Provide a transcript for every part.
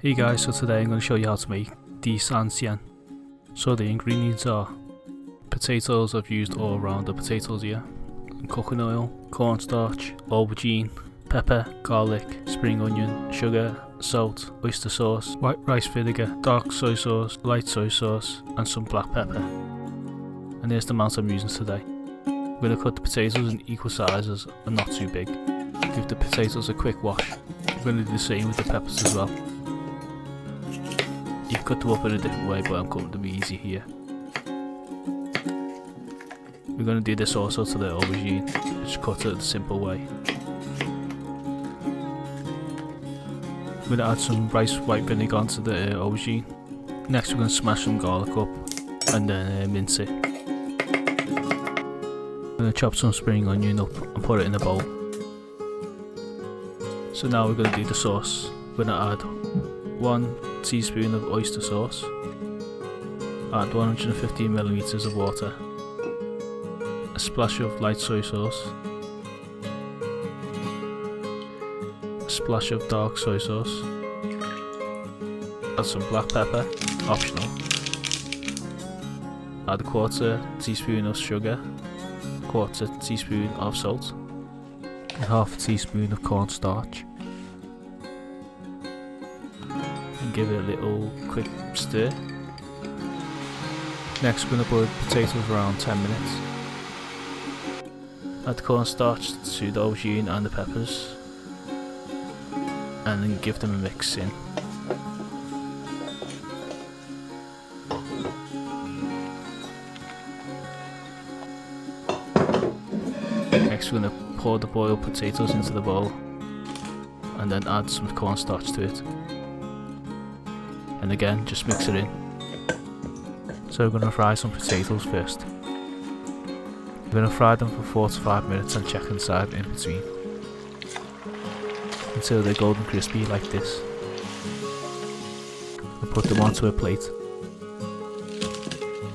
Hey guys, so today I'm going to show you how to make xiān. So the ingredients are potatoes. I've used all around the potatoes here, cooking oil, cornstarch, aubergine, pepper, garlic, spring onion, sugar, salt, oyster sauce, white rice vinegar, dark soy sauce, light soy sauce and some black pepper. And there's the amount I'm using today. I'm going to cut the potatoes in equal sizes and not too big. Give the potatoes a quick wash. I'm going to do the same with the peppers as well. You can cut them up in a different way, but I'm cutting them easy here. We're going to do this also to the aubergine, just cut it the simple way. I'm going to add some rice white vinegar onto the aubergine. Next we're going to smash some garlic up and then mince it. I'm going to chop some spring onion up and put it in a bowl. So now we're going to do the sauce. We're going to add 1 teaspoon of oyster sauce, add 150ml of water, a splash of light soy sauce, a splash of dark soy sauce, add some black pepper, optional, add a 1/4 teaspoon of sugar, 1/4 teaspoon of salt, and 1/2 teaspoon of cornstarch. And give it a little quick stir. Next we're going to boil potatoes around 10 minutes. Add the cornstarch to the aubergine and the peppers and then give them a mix in. Next we're going to pour the boiled potatoes into the bowl and then add some cornstarch to it. And again, just mix it in. So we're going to fry some potatoes first. We're going to fry them for 4 to 5 minutes and check inside in between until they're golden crispy like this. And put them onto a plate.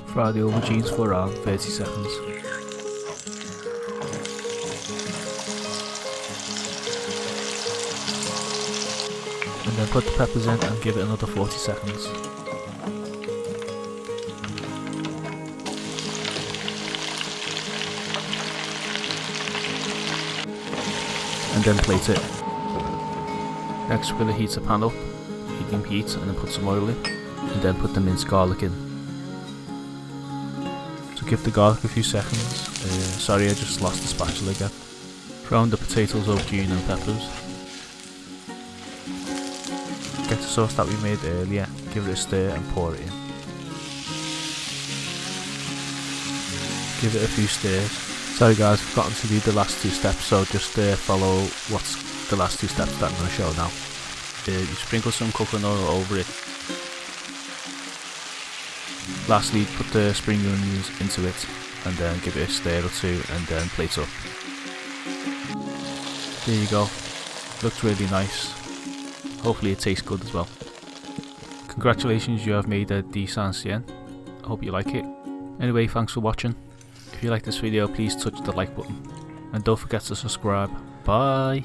Fry the aubergines for around 30 seconds. And then put the peppers in and give it another 40 seconds. And then plate it. Next we're going to heat a pan up, medium heat, and then put some oil in, and then put the minced garlic in. So give the garlic a few seconds. Sorry, I just lost the spatula again. Brown the potatoes, aubergine and peppers. Get the sauce that we made earlier, give it a stir and pour it in. Give it a few stirs. Sorry guys, I've forgotten to do the last 2 steps, so just follow what's the last 2 steps that I'm going to show now. You sprinkle some cooking oil over it. Lastly, put the spring onions into it and then give it a stir or 2 and then plate up. There you go, looks really nice. Hopefully it tastes good as well. Congratulations, you have made a xiān. I hope you like it. Anyway, thanks for watching. If you like this video, please touch the like button. And don't forget to subscribe. Bye!